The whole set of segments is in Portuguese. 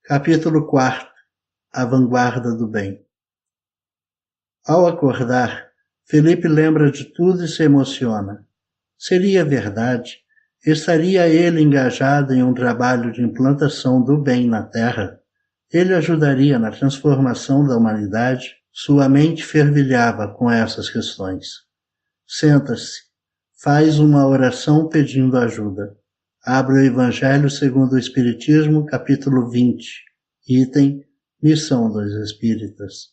Capítulo 4. A vanguarda do bem. Ao acordar, Felipe lembra de tudo e se emociona. Seria verdade? Estaria ele engajado em um trabalho de implantação do bem na Terra? Ele ajudaria na transformação da humanidade? Sua mente fervilhava com essas questões. Senta-se, faz uma oração pedindo ajuda. Abre o Evangelho segundo o Espiritismo, capítulo 20, item Missão dos Espíritas.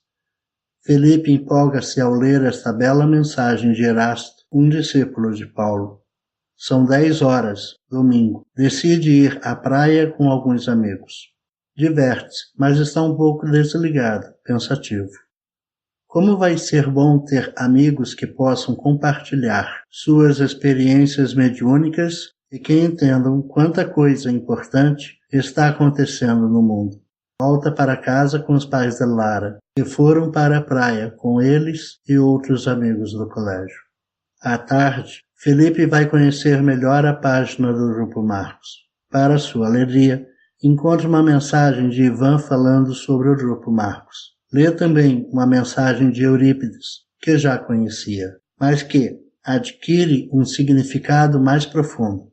Felipe empolga-se ao ler esta bela mensagem de Erasto, um discípulo de Paulo. São 10 horas, domingo. Decide ir à praia com alguns amigos. Diverte-se, mas está um pouco desligado, pensativo. Como vai ser bom ter amigos que possam compartilhar suas experiências mediúnicas e que entendam quanta coisa importante está acontecendo no mundo. Volta para casa com os pais de Lara, que foram para a praia com eles e outros amigos do colégio. À tarde, Felipe vai conhecer melhor a página do Grupo Marcos. Para sua alegria, encontra uma mensagem de Ivan falando sobre o Grupo Marcos. Lê também uma mensagem de Eurípides, que já conhecia, mas que adquire um significado mais profundo.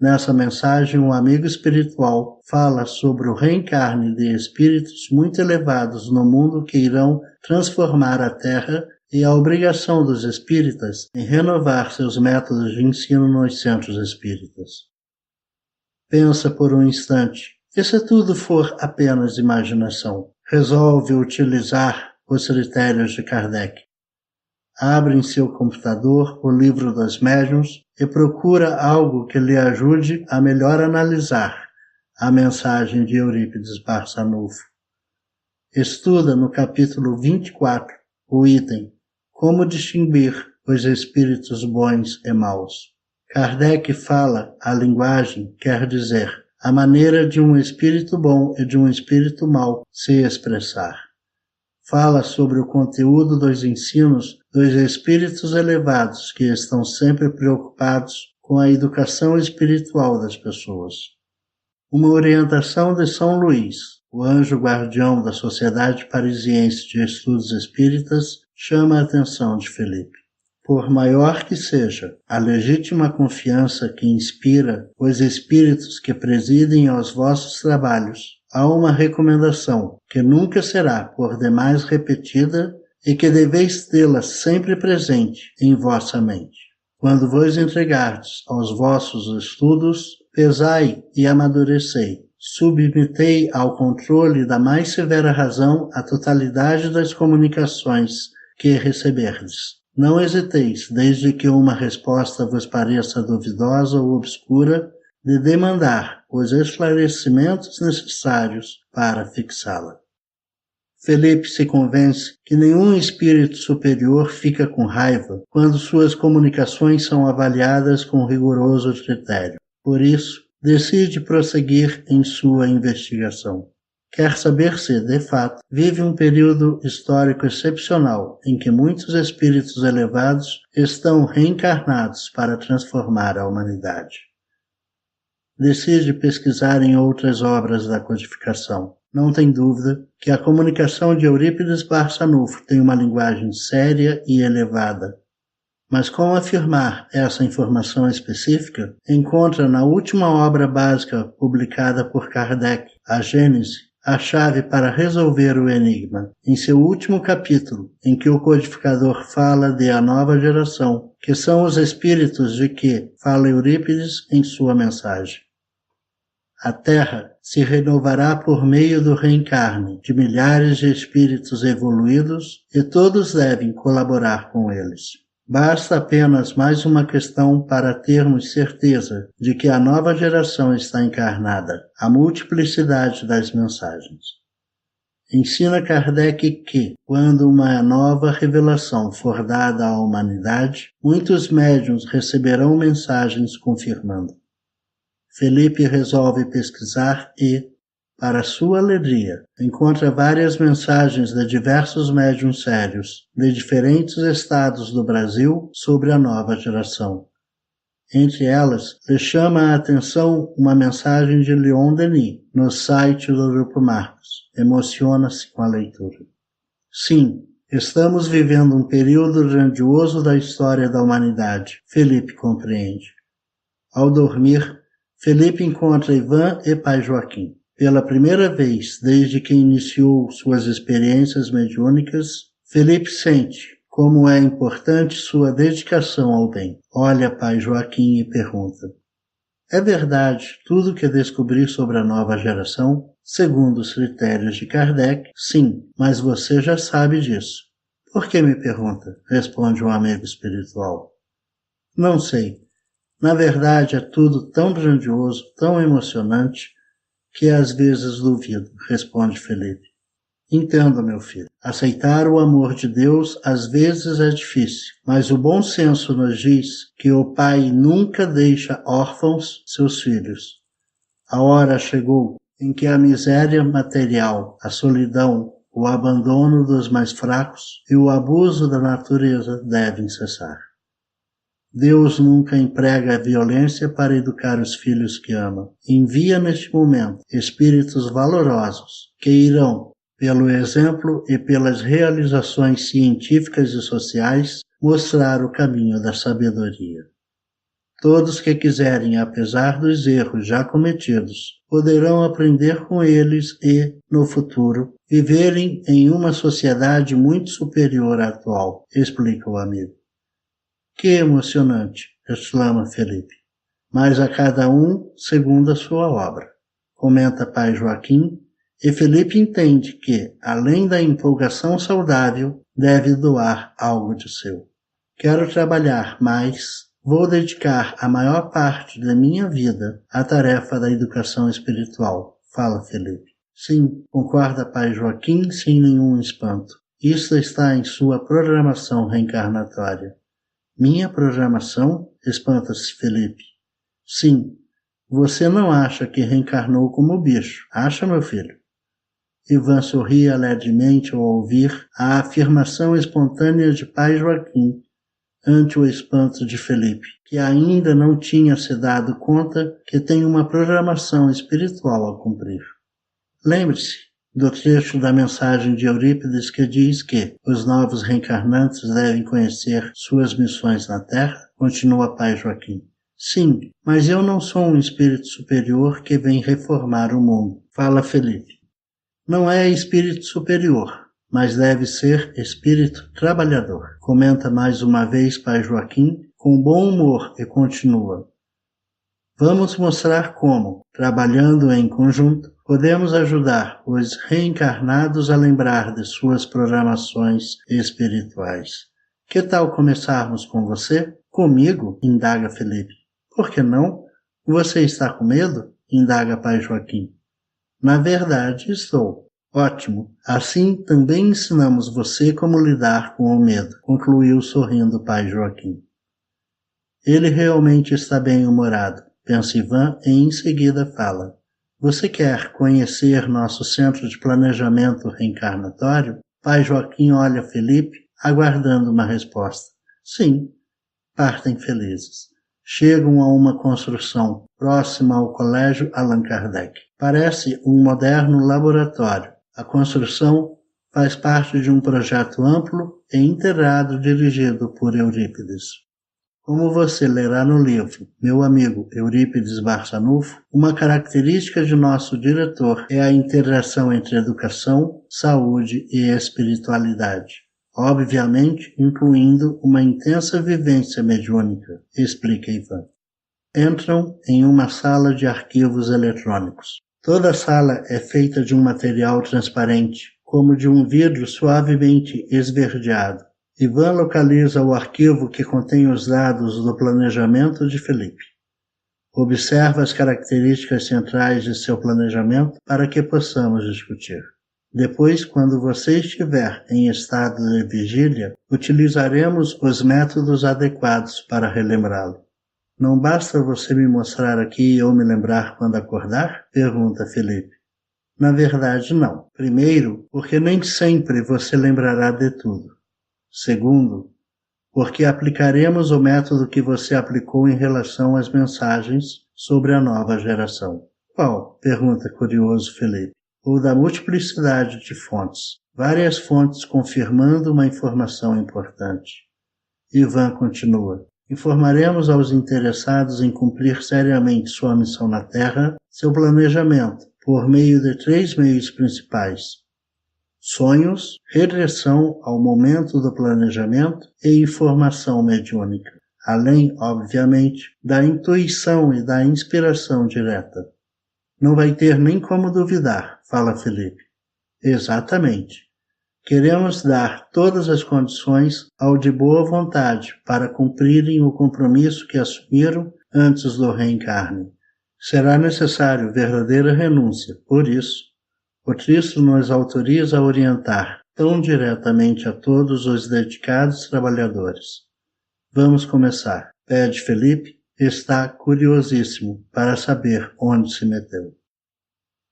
Nessa mensagem, um amigo espiritual fala sobre o reencarne de espíritos muito elevados no mundo que irão transformar a Terra e a obrigação dos espíritas em renovar seus métodos de ensino nos centros espíritas. Pensa por um instante, e se tudo for apenas imaginação? Resolve utilizar os critérios de Kardec. Abre em seu computador o livro dos médiuns e procura algo que lhe ajude a melhor analisar a mensagem de Eurípides Barçanufo. Estuda no capítulo 24 o item Como distinguir os espíritos bons e maus. Kardec fala a linguagem, quer dizer, a maneira de um espírito bom e de um espírito mau se expressar. Fala sobre o conteúdo dos ensinos dos espíritos elevados que estão sempre preocupados com a educação espiritual das pessoas. Uma orientação de São Luís, o anjo guardião da Sociedade Parisiense de Estudos Espíritas, chama a atenção de Felipe. Por maior que seja a legítima confiança que inspira os espíritos que presidem aos vossos trabalhos, há uma recomendação que nunca será por demais repetida e que deveis tê-la sempre presente em vossa mente. Quando vos entregardes aos vossos estudos, pesai e amadurecei. Submetei ao controle da mais severa razão a totalidade das comunicações que receberdes. Não hesiteis, desde que uma resposta vos pareça duvidosa ou obscura, de demandar os esclarecimentos necessários para fixá-la. Felipe se convence que nenhum espírito superior fica com raiva quando suas comunicações são avaliadas com rigoroso critério. Por isso, decide prosseguir em sua investigação. Quer saber se, de fato, vive um período histórico excepcional em que muitos espíritos elevados estão reencarnados para transformar a humanidade. Decide pesquisar em outras obras da codificação. Não tem dúvida que a comunicação de Eurípides Barçanufo tem uma linguagem séria e elevada. Mas como afirmar essa informação específica, encontra na última obra básica publicada por Kardec, a Gênese, a chave para resolver o enigma, em seu último capítulo, em que o codificador fala de a nova geração, que são os espíritos de que fala Eurípides em sua mensagem. A Terra se renovará por meio do reencarne de milhares de espíritos evoluídos e todos devem colaborar com eles. Basta apenas mais uma questão para termos certeza de que a nova geração está encarnada, a multiplicidade das mensagens. Ensina Kardec que, quando uma nova revelação for dada à humanidade, muitos médiuns receberão mensagens confirmando. Felipe resolve pesquisar e, para sua alegria, encontra várias mensagens de diversos médiuns sérios, de diferentes estados do Brasil, sobre a nova geração. Entre elas, lhe chama a atenção uma mensagem de Leon Denis, no site do Grupo Marcos. Emociona-se com a leitura. Sim, estamos vivendo um período grandioso da história da humanidade, Felipe compreende. Ao dormir, Felipe encontra Ivan e pai Joaquim. Pela primeira vez desde que iniciou suas experiências mediúnicas, Felipe sente como é importante sua dedicação ao bem. Olha pai Joaquim e pergunta: é verdade tudo o que descobri sobre a nova geração? Segundo os critérios de Kardec, sim, mas você já sabe disso. Por que me pergunta? Responde um amigo espiritual. Não sei. Na verdade é tudo tão grandioso, tão emocionante, que às vezes duvido, responde Felipe. Entenda, meu filho, aceitar o amor de Deus às vezes é difícil, mas o bom senso nos diz que o Pai nunca deixa órfãos seus filhos. A hora chegou em que a miséria material, a solidão, o abandono dos mais fracos e o abuso da natureza devem cessar. Deus nunca emprega a violência para educar os filhos que ama. Envia neste momento espíritos valorosos que irão, pelo exemplo e pelas realizações científicas e sociais, mostrar o caminho da sabedoria. Todos que quiserem, apesar dos erros já cometidos, poderão aprender com eles e, no futuro, viverem em uma sociedade muito superior à atual, explica o amigo. Que emocionante, exclama Felipe. Mas a cada um segundo a sua obra, comenta pai Joaquim, e Felipe entende que, além da empolgação saudável, deve doar algo de seu. Quero trabalhar mais, vou dedicar a maior parte da minha vida à tarefa da educação espiritual, fala Felipe. Sim, concorda pai Joaquim sem nenhum espanto. Isso está em sua programação reencarnatória. Minha programação? Espanta-se Felipe. Sim, você não acha que reencarnou como bicho, acha, meu filho? Ivan sorri alegremente ao ouvir a afirmação espontânea de pai Joaquim ante o espanto de Felipe, que ainda não tinha se dado conta que tem uma programação espiritual a cumprir. Lembre-se do trecho da mensagem de Eurípides que diz que os novos reencarnantes devem conhecer suas missões na Terra, continua pai Joaquim. Sim, mas eu não sou um espírito superior que vem reformar o mundo, fala Felipe. Não é espírito superior, mas deve ser espírito trabalhador, comenta mais uma vez pai Joaquim, com bom humor e continua. Vamos mostrar como, trabalhando em conjunto, podemos ajudar os reencarnados a lembrar de suas programações espirituais. Que tal começarmos com você? Comigo? Indaga Felipe. Por que não? Você está com medo? Indaga pai Joaquim. Na verdade, estou. Ótimo. Assim também ensinamos você como lidar com o medo, concluiu sorrindo pai Joaquim. Ele realmente está bem-humorado, pensa Ivan e em seguida fala. Você quer conhecer nosso centro de planejamento reencarnatório? Pai Joaquim olha Felipe, aguardando uma resposta. Sim. Partem felizes. Chegam a uma construção próxima ao Colégio Allan Kardec. Parece um moderno laboratório. A construção faz parte de um projeto amplo e integrado dirigido por Eurípides. Como você lerá no livro Meu Amigo Eurípides Barçanufo, uma característica de nosso diretor é a integração entre educação, saúde e espiritualidade. Obviamente, incluindo uma intensa vivência mediúnica, explica Ivan. Entram em uma sala de arquivos eletrônicos. Toda a sala é feita de um material transparente, como de um vidro suavemente esverdeado. Ivan localiza o arquivo que contém os dados do planejamento de Felipe. Observa as características centrais de seu planejamento para que possamos discutir. Depois, quando você estiver em estado de vigília, utilizaremos os métodos adequados para relembrá-lo. Não basta você me mostrar aqui e eu me lembrar quando acordar? Pergunta Felipe. Na verdade, não. Primeiro, porque nem sempre você lembrará de tudo. Segundo, porque aplicaremos o método que você aplicou em relação às mensagens sobre a nova geração. Qual? Pergunta curioso Felipe. Ou da multiplicidade de fontes. Várias fontes confirmando uma informação importante. Ivan continua. Informaremos aos interessados em cumprir seriamente sua missão na Terra, seu planejamento, por meio de 3 meios principais. Sonhos, regressão ao momento do planejamento e informação mediúnica, além, obviamente, da intuição e da inspiração direta. Não vai ter nem como duvidar, fala Felipe. Exatamente. Queremos dar todas as condições ao de boa vontade para cumprirem o compromisso que assumiram antes do reencarne. Será necessário verdadeira renúncia, por isso, o Cristo nos autoriza a orientar tão diretamente a todos os dedicados trabalhadores. Vamos começar. Pede Felipe, está curiosíssimo para saber onde se meteu.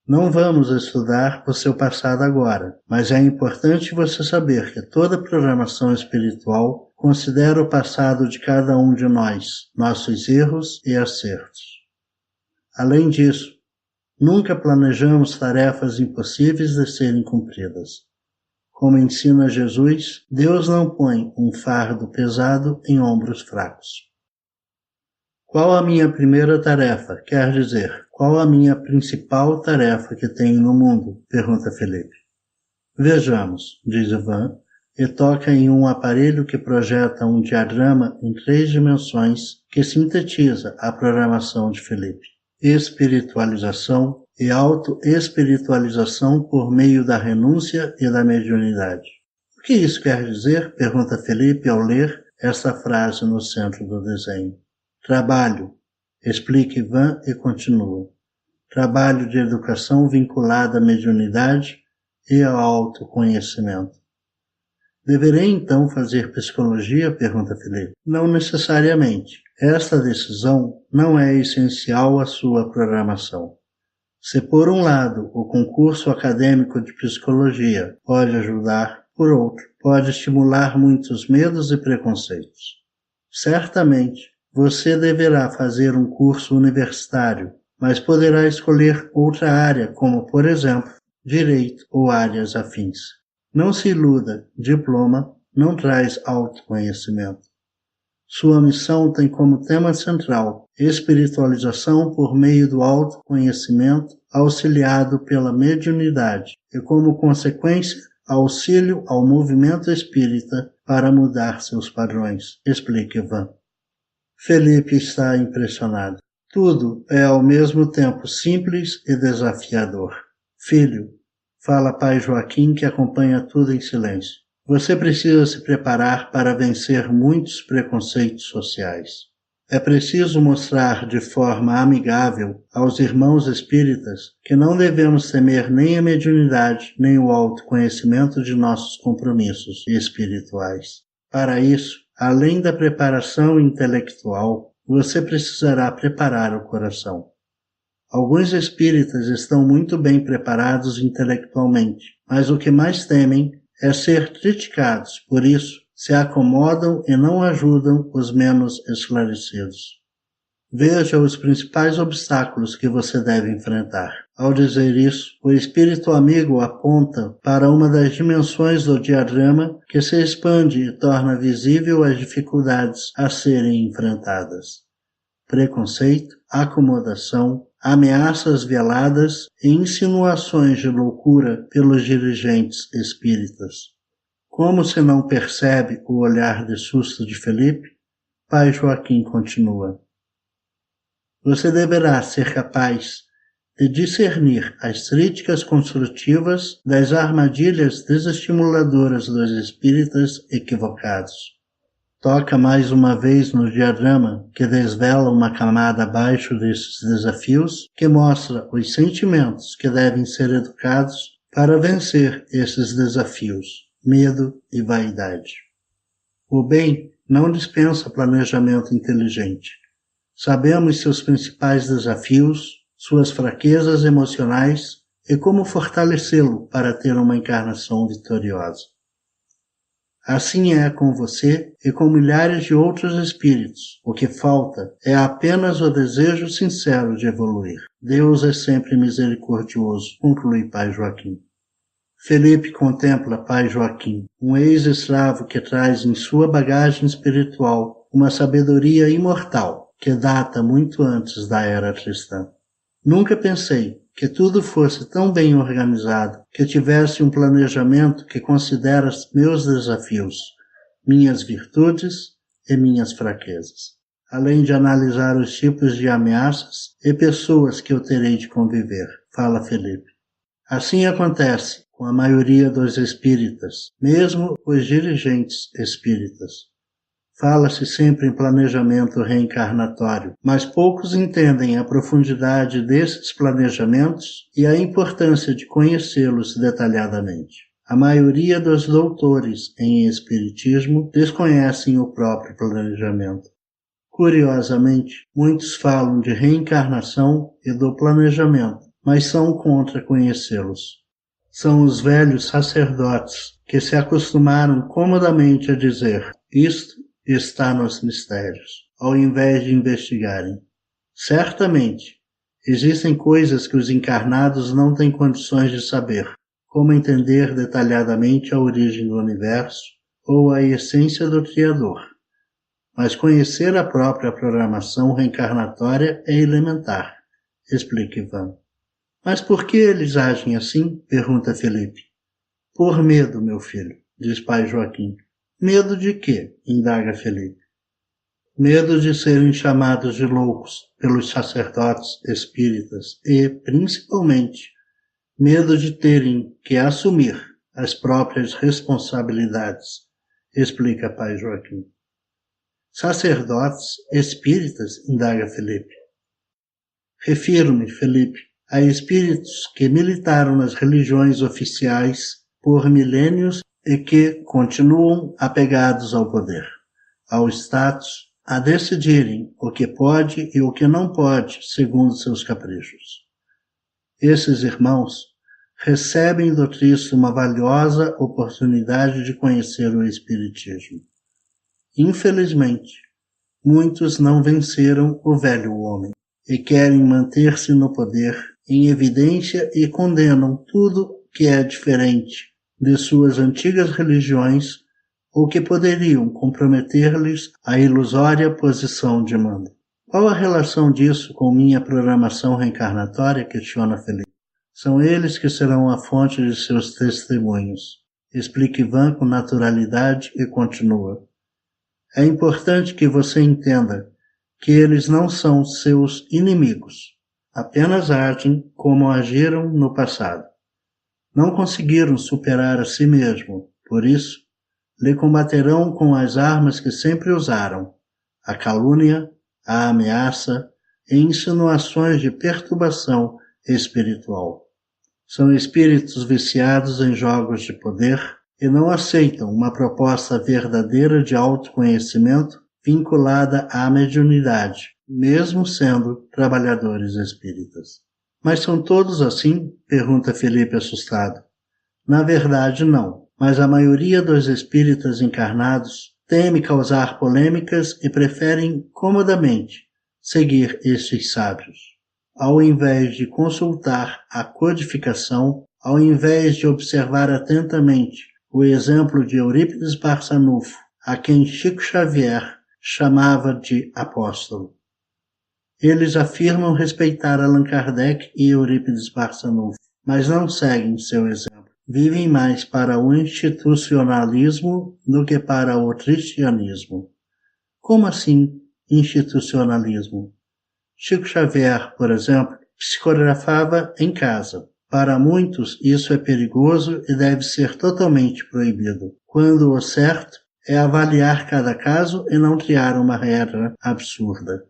Não vamos estudar o seu passado agora, mas é importante você saber que toda programação espiritual considera o passado de cada um de nós, nossos erros e acertos. Além disso, nunca planejamos tarefas impossíveis de serem cumpridas. Como ensina Jesus, Deus não põe um fardo pesado em ombros fracos. Qual a minha primeira tarefa? Quer dizer, qual a minha principal tarefa que tenho no mundo? Pergunta Felipe. Vejamos, diz Ivan, e toca em um aparelho que projeta um diagrama em 3 dimensões que sintetiza a programação de Felipe. Espiritualização e auto-espiritualização por meio da renúncia e da mediunidade. O que isso quer dizer? Pergunta Felipe ao ler esta frase no centro do desenho. Trabalho, explica Ivan e continua. Trabalho de educação vinculado à mediunidade e ao autoconhecimento. Deverei então fazer psicologia? Pergunta Felipe. Não necessariamente. Esta decisão não é essencial à sua programação. Se por um lado o concurso acadêmico de psicologia pode ajudar, por outro, pode estimular muitos medos e preconceitos. Certamente, você deverá fazer um curso universitário, mas poderá escolher outra área, como, por exemplo, direito ou áreas afins. Não se iluda, diploma não traz autoconhecimento. Sua missão tem como tema central espiritualização por meio do autoconhecimento auxiliado pela mediunidade e, como consequência, auxílio ao movimento espírita para mudar seus padrões, explica Ivan. Felipe está impressionado. Tudo é ao mesmo tempo simples e desafiador. Filho, fala pai Joaquim que acompanha tudo em silêncio. Você precisa se preparar para vencer muitos preconceitos sociais. É preciso mostrar de forma amigável aos irmãos espíritas que não devemos temer nem a mediunidade nem o autoconhecimento de nossos compromissos espirituais. Para isso, além da preparação intelectual, você precisará preparar o coração. Alguns espíritas estão muito bem preparados intelectualmente, mas o que mais temem é ser criticados, por isso se acomodam e não ajudam os menos esclarecidos. Veja os principais obstáculos que você deve enfrentar. Ao dizer isso, o espírito amigo aponta para uma das dimensões do diagrama que se expande e torna visível as dificuldades a serem enfrentadas. Preconceito, acomodação, ameaças veladas e insinuações de loucura pelos dirigentes espíritas. Como se não percebe o olhar de susto de Felipe, pai Joaquim continua. Você deverá ser capaz de discernir as críticas construtivas das armadilhas desestimuladoras dos espíritas equivocados. Toca mais uma vez no diagrama que desvela uma camada abaixo desses desafios que mostra os sentimentos que devem ser educados para vencer esses desafios, medo e vaidade. O bem não dispensa planejamento inteligente. Sabemos seus principais desafios, suas fraquezas emocionais e como fortalecê-lo para ter uma encarnação vitoriosa. Assim é com você e com milhares de outros espíritos. O que falta é apenas o desejo sincero de evoluir. Deus é sempre misericordioso, conclui Pai Joaquim. Felipe contempla Pai Joaquim, um ex-escravo que traz em sua bagagem espiritual uma sabedoria imortal que data muito antes da era cristã. Nunca pensei que tudo fosse tão bem organizado, que tivesse um planejamento que considera meus desafios, minhas virtudes e minhas fraquezas, além de analisar os tipos de ameaças e pessoas que eu terei de conviver, fala Felipe. Assim acontece com a maioria dos espíritas, mesmo os dirigentes espíritas. Fala-se sempre em planejamento reencarnatório, mas poucos entendem a profundidade desses planejamentos e a importância de conhecê-los detalhadamente. A maioria dos doutores em espiritismo desconhecem o próprio planejamento. Curiosamente, muitos falam de reencarnação e do planejamento, mas são contra conhecê-los. São os velhos sacerdotes que se acostumaram comodamente a dizer: isto está nos mistérios, ao invés de investigarem. Certamente, existem coisas que os encarnados não têm condições de saber, como entender detalhadamente a origem do universo ou a essência do Criador. Mas conhecer a própria programação reencarnatória é elementar, explica Ivan. Mas por que eles agem assim? Pergunta Felipe. Por medo, meu filho, diz Pai Joaquim. Medo de quê? Indaga Felipe. Medo de serem chamados de loucos pelos sacerdotes espíritas e, principalmente, medo de terem que assumir as próprias responsabilidades, explica Pai Joaquim. Sacerdotes espíritas? Indaga Felipe. Refiro-me, Felipe, a espíritos que militaram nas religiões oficiais por milênios e que continuam apegados ao poder, ao status, a decidirem o que pode e o que não pode, segundo seus caprichos. Esses irmãos recebem do Cristo uma valiosa oportunidade de conhecer o Espiritismo. Infelizmente, muitos não venceram o velho homem e querem manter-se no poder em evidência e condenam tudo que é diferente de suas antigas religiões ou que poderiam comprometer-lhes a ilusória posição de mando. Qual a relação disso com minha programação reencarnatória? Questiona Felipe. São eles que serão a fonte de seus testemunhos. Explica Ivan com naturalidade e continua. É importante que você entenda que eles não são seus inimigos, apenas agem como agiram no passado. Não conseguiram superar a si mesmo, por isso, lhe combaterão com as armas que sempre usaram, a calúnia, a ameaça e insinuações de perturbação espiritual. São espíritos viciados em jogos de poder e não aceitam uma proposta verdadeira de autoconhecimento vinculada à mediunidade, mesmo sendo trabalhadores espíritas. Mas são todos assim? Pergunta Felipe assustado. Na verdade, não, mas a maioria dos espíritas encarnados teme causar polêmicas e preferem comodamente seguir estes sábios. Ao invés de consultar a codificação, ao invés de observar atentamente o exemplo de Eurípides Barçanufo, a quem Chico Xavier chamava de apóstolo. Eles afirmam respeitar Allan Kardec e Eurípides Barçanufo, mas não seguem seu exemplo. Vivem mais para o institucionalismo do que para o cristianismo. Como assim institucionalismo? Chico Xavier, por exemplo, psicografava em casa. Para muitos, isso é perigoso e deve ser totalmente proibido, quando o certo é avaliar cada caso e não criar uma regra absurda.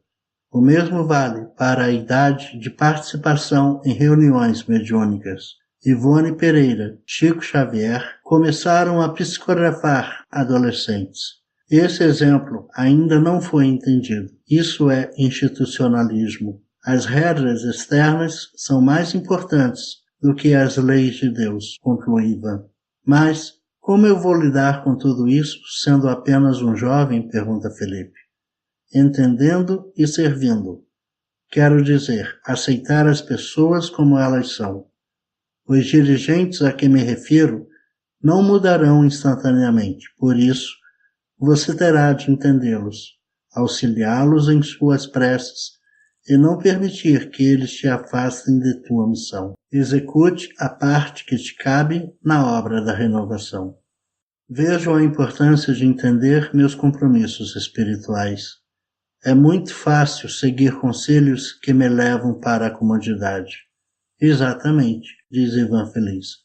O mesmo vale para a idade de participação em reuniões mediúnicas. Ivone Pereira, Chico Xavier começaram a psicografar adolescentes. Esse exemplo ainda não foi entendido. Isso é institucionalismo. As regras externas são mais importantes do que as leis de Deus, conclui Ivan. Mas, Como eu vou lidar com tudo isso, sendo apenas um jovem? Pergunta Felipe. Entendendo e servindo. Quero dizer, aceitar as pessoas como elas são. Os dirigentes a que me refiro não mudarão instantaneamente, por isso, você terá de entendê-los, auxiliá-los em suas preces e não permitir que eles te afastem de tua missão. Execute a parte que te cabe na obra da renovação. Vejo a importância de entender meus compromissos espirituais. É muito fácil seguir conselhos que me levam para a comodidade. Exatamente, diz Ivan feliz.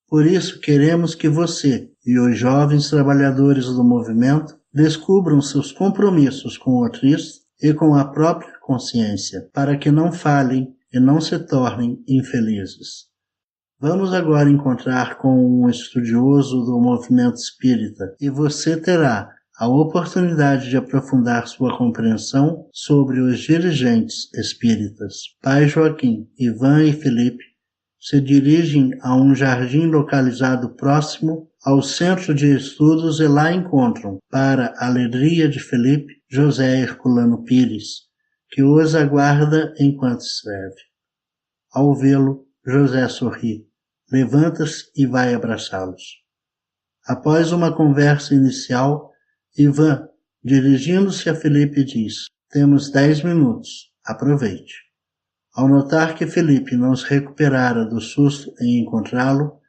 Por isso queremos que você e os jovens trabalhadores do movimento descubram seus compromissos com o Cristo e com a própria consciência, para que não falhem e não se tornem infelizes. Vamos agora encontrar com um estudioso do movimento espírita e você terá a oportunidade de aprofundar sua compreensão sobre os dirigentes espíritas. Pai Joaquim, Ivan e Felipe se dirigem a um jardim localizado próximo ao centro de estudos e lá encontram, para a alegria de Felipe, José Herculano Pires, que os aguarda enquanto escreve. Ao vê-lo, José sorri, levanta-se e vai abraçá-los. Após uma conversa inicial, Ivan, dirigindo-se a Felipe, diz: temos 10 minutos, aproveite. Ao notar que Felipe não se recuperara do susto em encontrá-lo,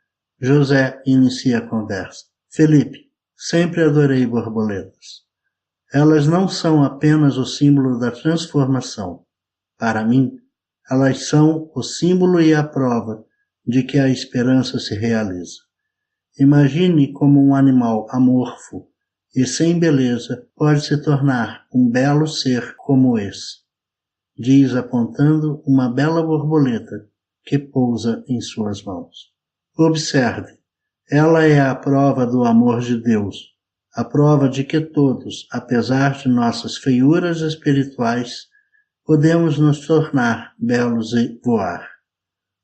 José inicia a conversa. Felipe, sempre adorei borboletas. Elas não são apenas o símbolo da transformação. Para mim, elas são o símbolo e a prova de que a esperança se realiza. Imagine como um animal amorfo e sem beleza pode se tornar um belo ser como esse, diz apontando uma bela borboleta que pousa em suas mãos. Observe, ela é a prova do amor de Deus, a prova de que todos, apesar de nossas feiuras espirituais, podemos nos tornar belos e voar,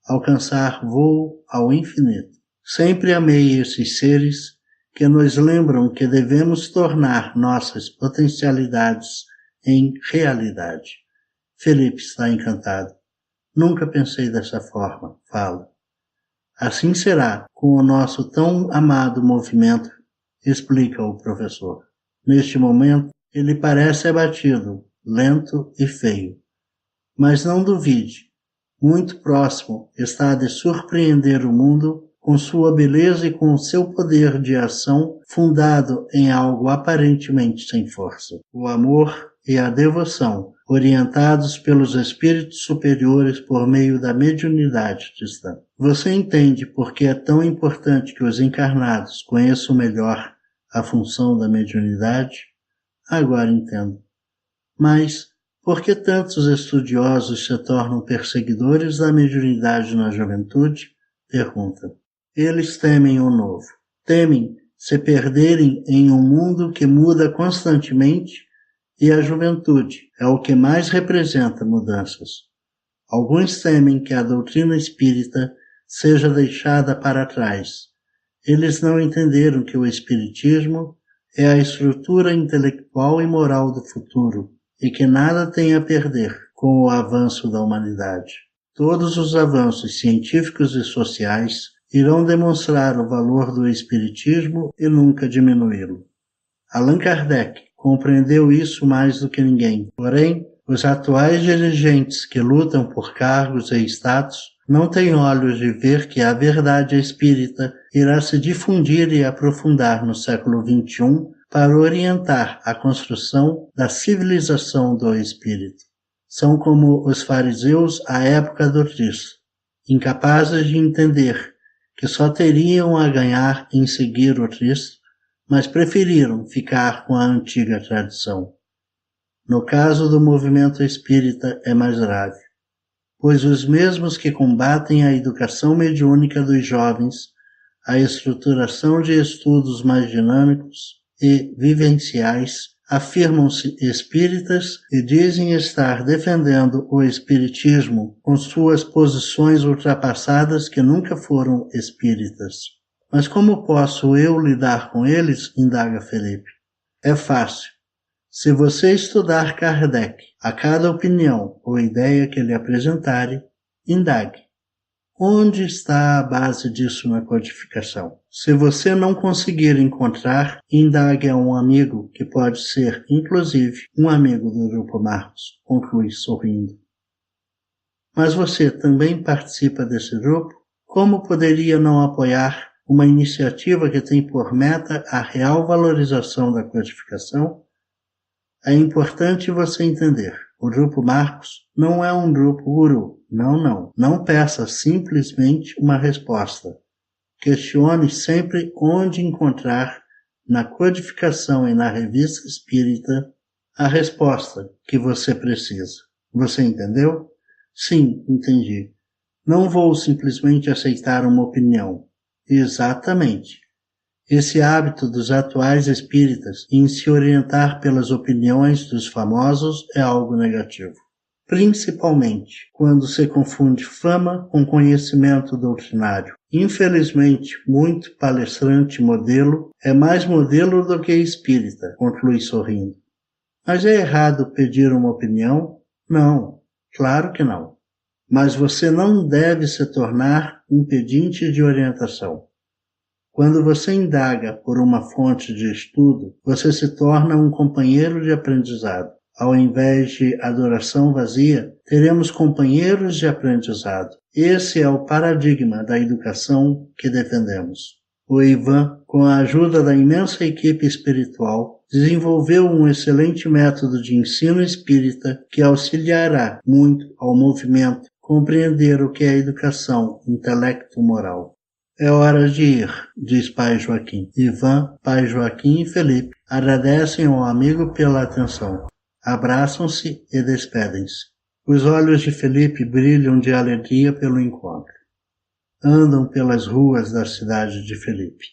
alcançar voo ao infinito. Sempre amei esses seres que nos lembram que devemos tornar nossas potencialidades em realidade. Felipe está encantado. Nunca pensei dessa forma, fala. Assim será com o nosso tão amado movimento, explica o professor. Neste momento, ele parece abatido, lento e feio. Mas não duvide, muito próximo está de surpreender o mundo com sua beleza e com seu poder de ação fundado em algo aparentemente sem força. O amor e a devoção, orientados pelos espíritos superiores por meio da mediunidade cristã. Você entende por que é tão importante que os encarnados conheçam melhor a função da mediunidade? Agora entendo. Mas por que tantos estudiosos se tornam perseguidores da mediunidade na juventude? Pergunta. Eles temem o novo. Temem se perderem em um mundo que muda constantemente e a juventude é o que mais representa mudanças. Alguns temem que a doutrina espírita seja deixada para trás. Eles não entenderam que o espiritismo é a estrutura intelectual e moral do futuro e que nada tem a perder com o avanço da humanidade. Todos os avanços científicos e sociais irão demonstrar o valor do espiritismo e nunca diminuí-lo. Allan Kardec compreendeu isso mais do que ninguém. Porém, os atuais dirigentes que lutam por cargos e status não têm olhos de ver que a verdade espírita irá se difundir e aprofundar no século XXI para orientar a construção da civilização do espírito. São como os fariseus à época do Cristo, incapazes de entender que só teriam a ganhar em seguir o Cristo, mas preferiram ficar com a antiga tradição. No caso do movimento espírita é mais grave, pois os mesmos que combatem a educação mediúnica dos jovens, a estruturação de estudos mais dinâmicos e vivenciais, afirmam-se espíritas e dizem estar defendendo o espiritismo com suas posições ultrapassadas que nunca foram espíritas. Mas como posso eu lidar com eles? Indaga Felipe. É fácil. Se você estudar Kardec, a cada opinião ou ideia que ele apresentarem, indague. Onde está a base disso na codificação? Se você não conseguir encontrar, indague a um amigo, que pode ser, inclusive, um amigo do Grupo Marcos, conclui sorrindo. Mas você também participa desse grupo? Como poderia não apoiar uma iniciativa que tem por meta a real valorização da codificação? É importante você entender. O Grupo Marcos não é um grupo guru. Não. Não peça simplesmente uma resposta. Questione sempre onde encontrar na codificação e na revista espírita a resposta que você precisa. Você entendeu? Sim, entendi. Não vou simplesmente aceitar uma opinião. Exatamente. Esse hábito dos atuais espíritas em se orientar pelas opiniões dos famosos é algo negativo. Principalmente quando se confunde fama com conhecimento doutrinário. Infelizmente, muito palestrante modelo é mais modelo do que espírita, conclui sorrindo. Mas é errado pedir uma opinião? Não, claro que não. Mas você não deve se tornar um pedinte de orientação. Quando você indaga por uma fonte de estudo, você se torna um companheiro de aprendizado. Ao invés de adoração vazia, teremos companheiros de aprendizado. Esse é o paradigma da educação que defendemos. O Ivan, com a ajuda da imensa equipe espiritual, desenvolveu um excelente método de ensino espírita que auxiliará muito ao movimento compreender o que é educação intelecto-moral. É hora de ir, diz Pai Joaquim. Ivan, Pai Joaquim e Felipe agradecem ao amigo pela atenção. Abraçam-se e despedem-se. Os olhos de Felipe brilham de alegria pelo encontro. Andam pelas ruas da cidade de Felipe.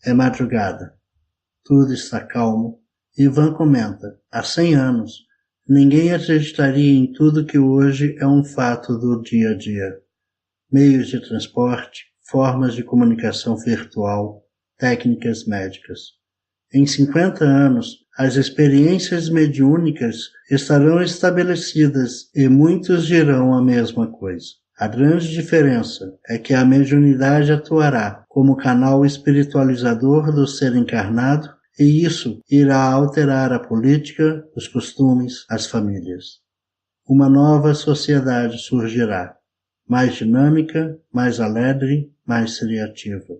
É madrugada. Tudo está calmo. Ivan comenta, há 100 anos, ninguém acreditaria em tudo que hoje é um fato do dia a dia. Meios de transporte, formas de comunicação virtual, técnicas médicas. Em 50 anos, as experiências mediúnicas estarão estabelecidas e muitos dirão a mesma coisa. A grande diferença é que a mediunidade atuará como canal espiritualizador do ser encarnado e isso irá alterar a política, os costumes, as famílias. Uma nova sociedade surgirá, mais dinâmica, mais alegre, mais criativa.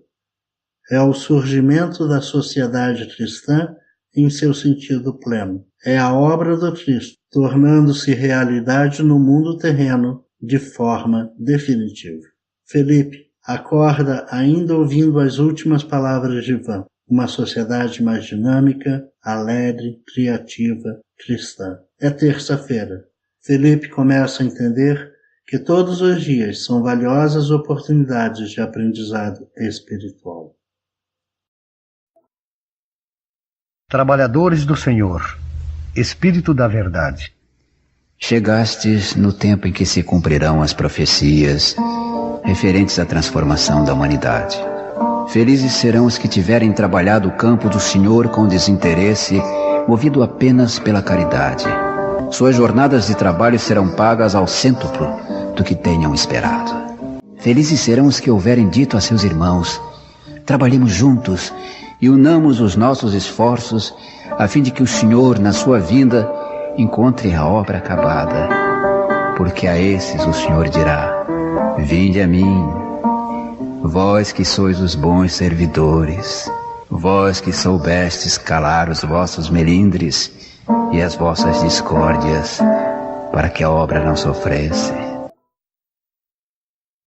É o surgimento da sociedade cristã em seu sentido pleno. É a obra do Cristo, tornando-se realidade no mundo terreno de forma definitiva. Felipe acorda ainda ouvindo as últimas palavras de Ivan. Uma sociedade mais dinâmica, alegre, criativa, cristã. É terça-feira. Felipe começa a entender que todos os dias são valiosas oportunidades de aprendizado espiritual. Trabalhadores do Senhor, Espírito da Verdade. Chegastes no tempo em que se cumprirão as profecias referentes à transformação da humanidade. Felizes serão os que tiverem trabalhado o campo do Senhor com desinteresse, movido apenas pela caridade. Suas jornadas de trabalho serão pagas ao cêntuplo do que tenham esperado. Felizes serão os que houverem dito a seus irmãos: trabalhemos juntos e unamos os nossos esforços a fim de que o Senhor, na sua vinda, encontre a obra acabada. Porque a esses o Senhor dirá: vinde a mim, vós que sois os bons servidores, vós que soubestes calar os vossos melindres e as vossas discórdias, para que a obra não sofresse.